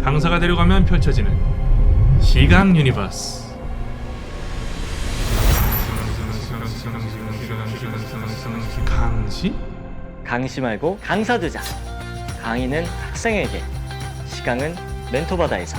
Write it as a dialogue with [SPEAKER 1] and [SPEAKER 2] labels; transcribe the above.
[SPEAKER 1] 강사가 데려가면 펼쳐지는 시강 유니버스. 강시?
[SPEAKER 2] 강시 말고 강사 되자. 강의는 학생에게, 시강은 멘토 받아에서.